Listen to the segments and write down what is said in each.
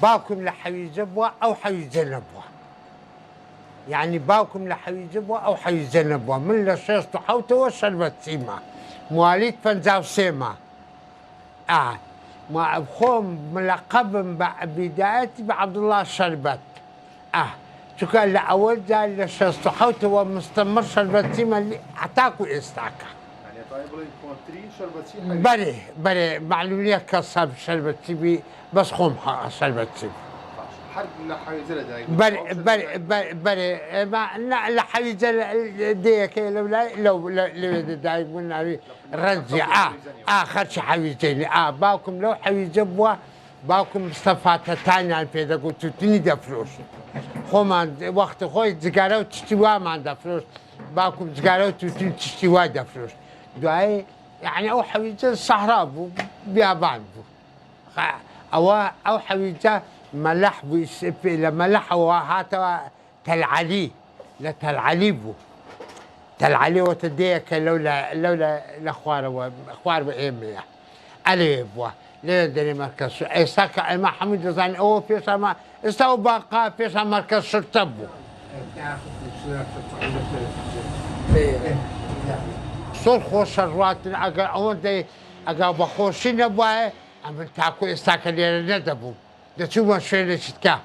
باوكم لحوي جبوة أو حوي جنبوة، يعني باوكم لحوي جبوة أو حوي جنبوة من لشيش حوته وشربت سيما مواليد فنزاو سيما. ما بخوم ملقب بدايتي بعبد الله الشربت. شو كان لأول جاي لشيش حوته ومستمر شربت سيما اللي أعطاكوا استاكا. بري معلومية كصاب شربتي بس خوم شربتي حرب لحويجة دايق بري ما لا حويجة ديك لو دايق من رنزي خرش حويجيني باكم لو حويجة بوا باكم صفات تانية في ذا قلت تني فلوس خوما وقت خوي زكارة وتشتوا ما عندها فلوس باكم زكارة وتشتوا ده فلوس دعاء يعني أو حويجة الصحراء بيابان أو حويجة ملح ملح وهاتا تلعلي لا تلعلي وتديك لولا الاخوار بإيميا علي بوا لا دري مركز ساكا ما حمد زان او في سما استو باقا في سما مركز شرطبو صور خوش الروات اجا اودي اجا بخوشين بوا عم تاكو استاكا اللي ندبو ده شو شوية شتكا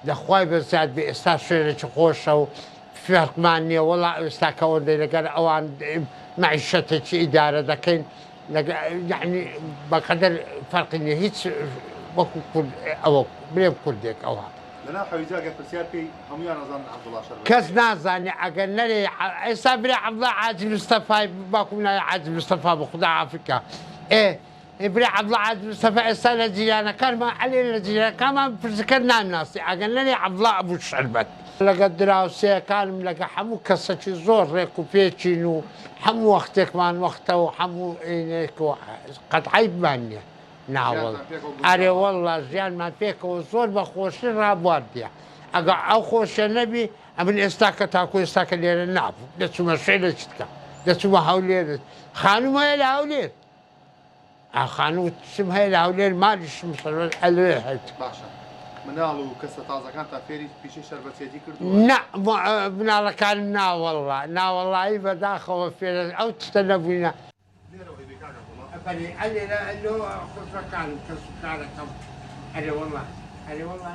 ده خواي بزاد بإستا شوية خوشة وفرق معني والله استاكا ودي لقى أوان معيشتك إدارة لكن يعني بقدر فرق إني هيك وكل أو بريم كل ديك أوها. لنا حويجة قد بسيارتي هم يا نظام عبد الله شربت. كاس نازاني أقلنا لي إسابري عبد الله عاجل مصطفى باكم عاجل مصطفى بخدع أفريقيا. إبري عبد الله عاد مصطفى السنة جيرانا كان ما علينا جيرانا كمان فرسكنا الناس أقلنا لي عبد الله أبو الشربت لقد دراوسيا كان لقى حمو كسرتي زور ريكو بيتشينو حمو وقتك مان وقته وحمو إنك قد عيب ماني ناول أري والله زيان ما فيك وزور بخوشين رابوارديا أو خوش النبي أمن استاكا تاكو استاكا لينا نافو دسو مسعيدة شتكا دسو هاولير خانو ما يلا هاولير خانو اسمها الهولير مالش مصر عليه باشا منالو كسة طازة كانت فيري بيشي شربت يدي كردو لا منال كان نا والله بداخل في او تستنى فينا بني علي لا انه خصوصا كان كسكارة كم علي والله